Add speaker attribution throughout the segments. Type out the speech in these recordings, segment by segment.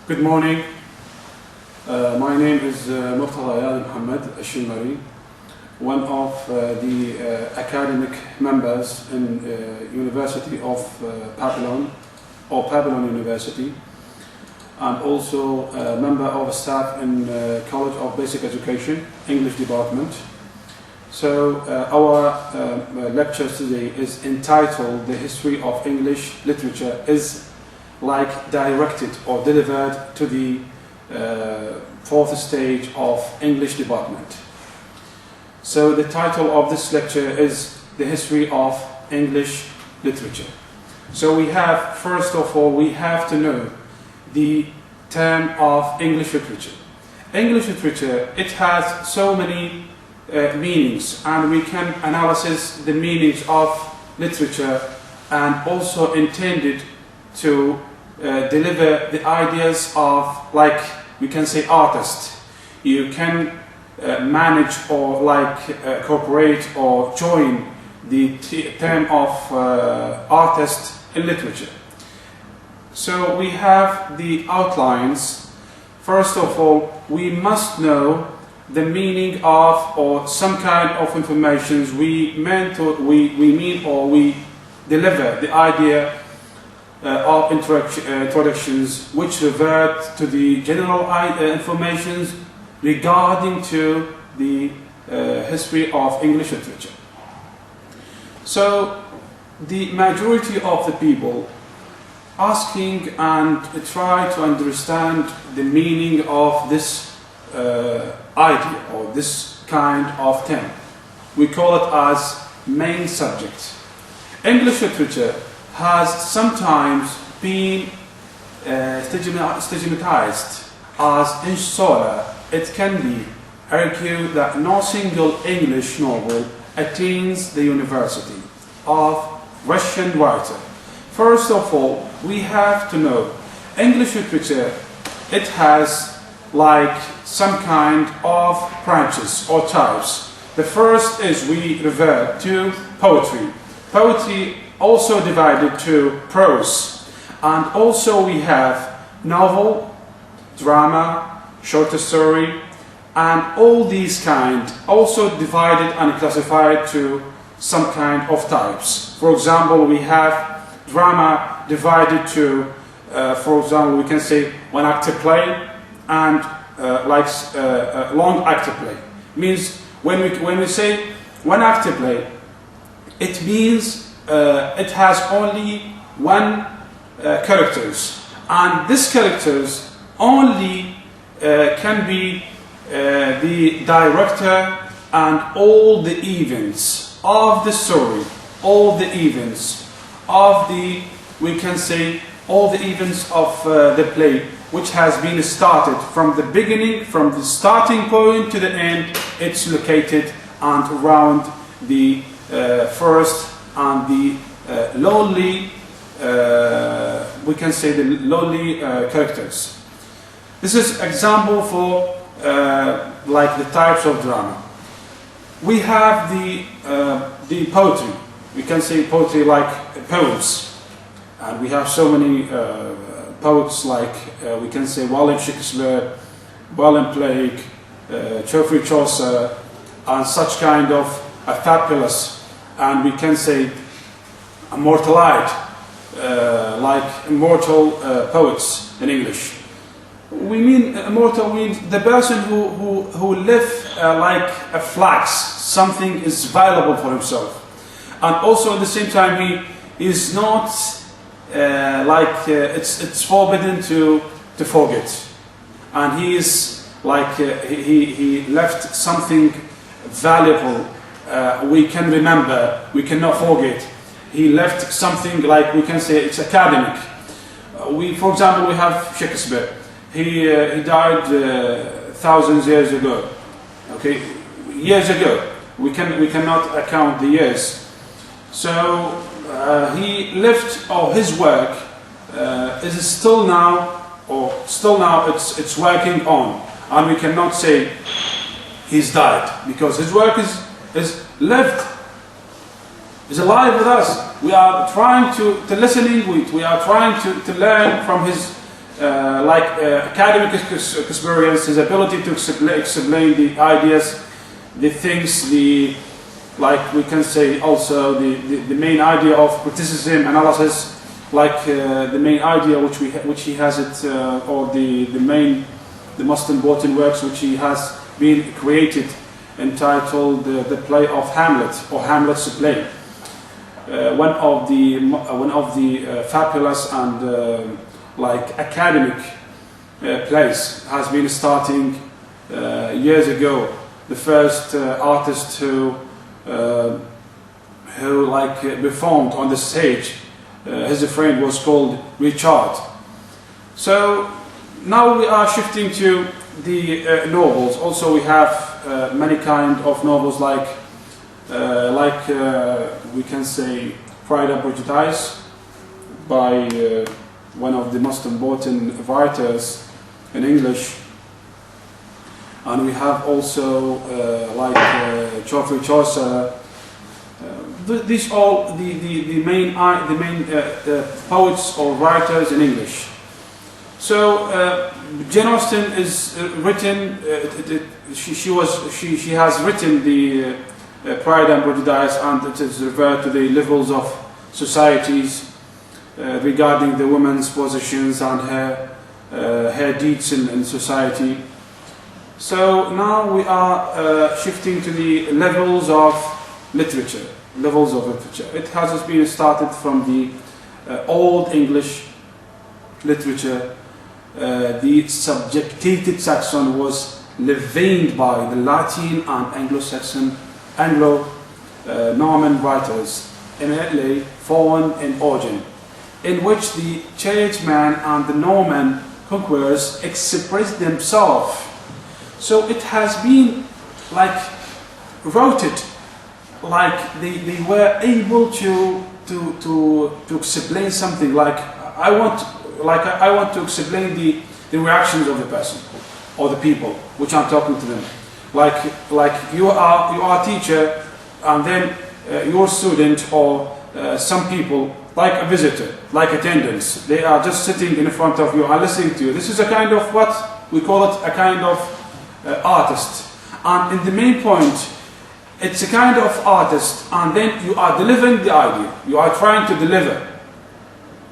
Speaker 1: Good morning. My name is مرتضى أياد محمد الشمري, one of the academic members in University of Babylon, or Babylon University. I'm also a member of staff in College of Basic Education, English Department. So our lecture today is entitled "The History of English Literature is like directed or delivered to the fourth stage of English Department." So the title of this lecture is "The History of English Literature." So we have, first of all, we have to know the term of English literature. English literature, it has so many meanings, and we can analyze the meanings of literature and also intended to deliver the ideas of, like we can say, artists. You can manage or cooperate or join the term of artist in literature. So we have the outlines. First of all, we must know the meaning of, or some kind of information we mean or we deliver the idea of introductions which revert to the general information regarding to the history of English literature. So the majority of the people asking and try to understand the meaning of this idea or this kind of term. We call it as main subject. English literature has sometimes been stigmatized as insular. It can be argued that no single English novel attains the university of Russian writer. First of all, we have to know English literature, it has like some kind of branches or types. The first is we revert to poetry. Poetry also divided to prose, and also we have novel, drama, short story, and all these kind also divided and classified to some kind of types. For example, we have drama divided to, for example, we can say one act play and long act play. Means when we say one act play, it means it has only one characters, and these characters only can be the director and all the events of the story, all the events of the, we can say, all the events of the play, which has been started from the beginning, from the starting point to the end. It's located and around the first and the lonely, we can say the lonely characters. This is example for like the types of drama. We have the poetry. We can say poetry like poems, and we have so many poets like we can say William Shakespeare, William Blake, Geoffrey Chaucer, and such kind of fabulous, and we can say immortalized, like immortal poets in English. We mean immortal means the person who live like a flax, something is valuable for himself, and also at the same time he is not it's forbidden to forget, and he is like he left something valuable. We can remember, we cannot forget. He left something like we can say it's academic. For example, we have Shakespeare. He died thousands years ago. Okay, years ago. We cannot account the years. So he left, or his work is still now it's working on, and we cannot say he's died, because his work is lived, is alive with us. We are trying to listening with, we are trying to learn from his academic experience, his ability to explain the ideas, the things, like we can say also the main idea of criticism, analysis, the main idea which he has it, or the most important works which he has been created, entitled the play of Hamlet, or Hamlet's play. One of the fabulous and academic plays has been starting years ago. The first artist who performed on the stage, his friend was called Richard. So now we are shifting to the novels. Also we have many kind of novels we can say Pride and Prejudice by one of the most important writers in English, and we have also Geoffrey Chaucer. These all the main poets or writers in English. So Jane Austen is written. She has written the Pride and Prejudice, and it is referred to the levels of societies regarding the woman's positions and her deeds in society. So now we are shifting to the levels of literature. It has been started from the Old English literature. The subjectated Saxon was leavened by the Latin and Anglo-Saxon, Anglo-Norman writers, immediately foreign in origin, in which the churchman and the Norman conquerors expressed themselves. So it has been routed, they were able to explain something. I want to explain the reactions of the person or the people which I'm talking to them. You are a teacher, and then your student or some people, like a visitor, like attendants, they are just sitting in front of you and listening to you. This is a kind of what we call it, a kind of artist. And in the main point, it's a kind of artist, and then you are delivering the idea. You are trying to deliver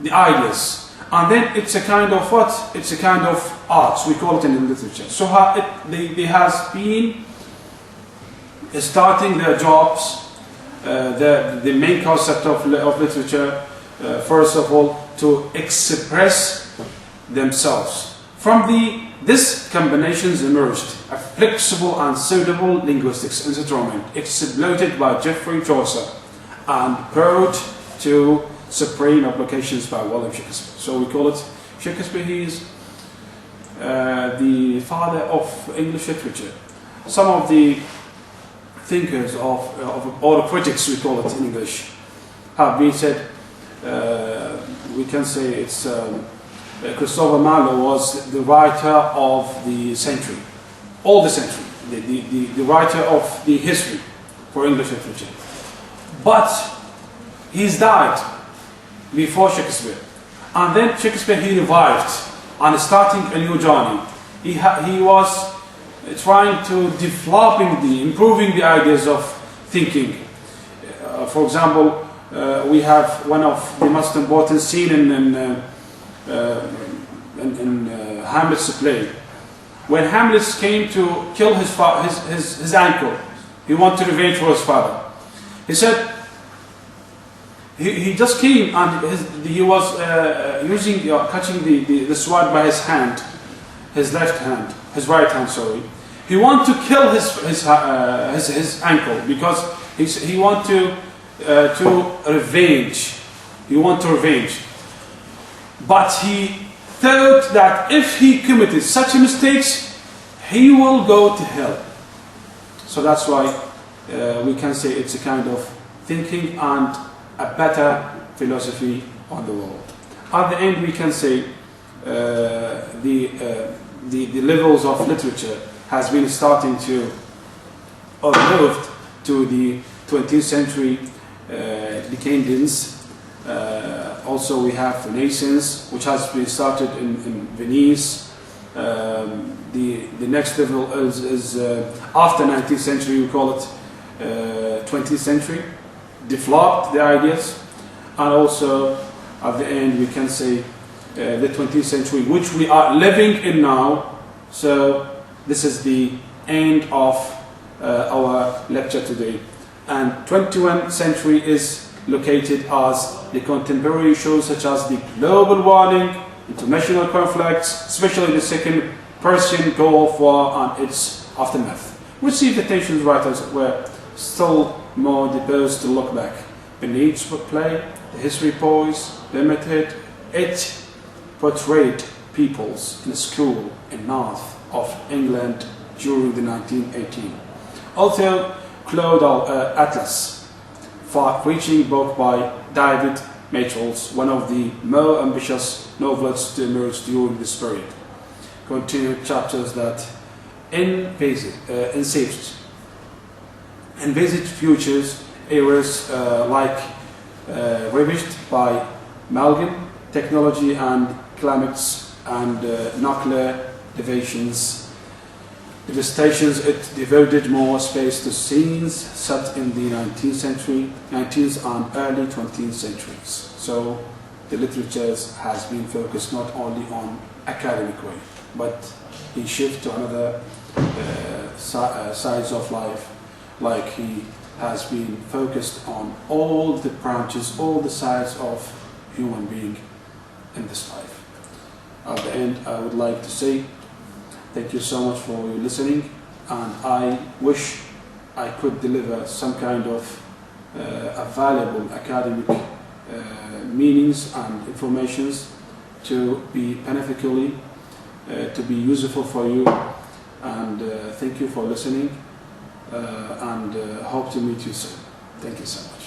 Speaker 1: the ideas. And then it's a kind of what? It's a kind of arts, we call it in the literature. So they has been starting their jobs, the main concept of literature, first of all, to express themselves. From this combinations emerged a flexible and suitable linguistics instrument exploited by Geoffrey Chaucer and brought to supreme applications by William Shakespeare. So we call it Shakespeare. He is the father of English literature. Some of the thinkers or critics, we call it in English, have been said, we can say it's Christopher Marlowe was the writer of the century, all the century, the writer of the history for English literature. But he's died before Shakespeare, and then Shakespeare he revived and starting a new journey. He was trying to improving the ideas of thinking. For example, we have one of the most important scene in Hamlet's play, when Hamlet came to kill his uncle. He wanted revenge for his father. He said he just came and he was catching the sword by his hand, his right hand. Sorry, he wanted to kill his uncle because he wanted to revenge. He wanted to revenge. But he thought that if he committed such mistakes, he will go to hell. So that's why we can say it's a kind of thinking and a better philosophy on the world. At the end, we can say the levels of literature has been starting to or moved to the 20th century decadence Also we have Renaissance, which has been started in Venice. The next level is after 19th century, we call it 20th century, developed the ideas, and also at the end we can say the 20th century, which we are living in now. So this is the end of our lecture today. And 21st century is located as the contemporary issues such as the global warming, international conflicts, especially the Second Persian Gulf War and its aftermath. We see the tensions writers were still more disposed to look back. The needs for play, the history poise, limited, it portrayed peoples in a school in north of England during the 1918. Also, Claude Atlas, far-reaching book by David Maitles, one of the more ambitious novelists to emerge during this period. Continued chapters that envisage futures eras like ravaged by Malgin, technology and climates and nuclear devastations. It devoted more space to scenes set in the 19th and early 20th centuries. So the literature has been focused not only on academic way, but he shifted to another sides of life, like he has been focused on all the branches, all the sides of human being in this life. At the end, I would like to say thank you so much for your listening, and I wish I could deliver some kind of valuable academic meanings and informations to be beneficially, to be useful for you, and thank you for listening, and hope to meet you soon. Thank you so much.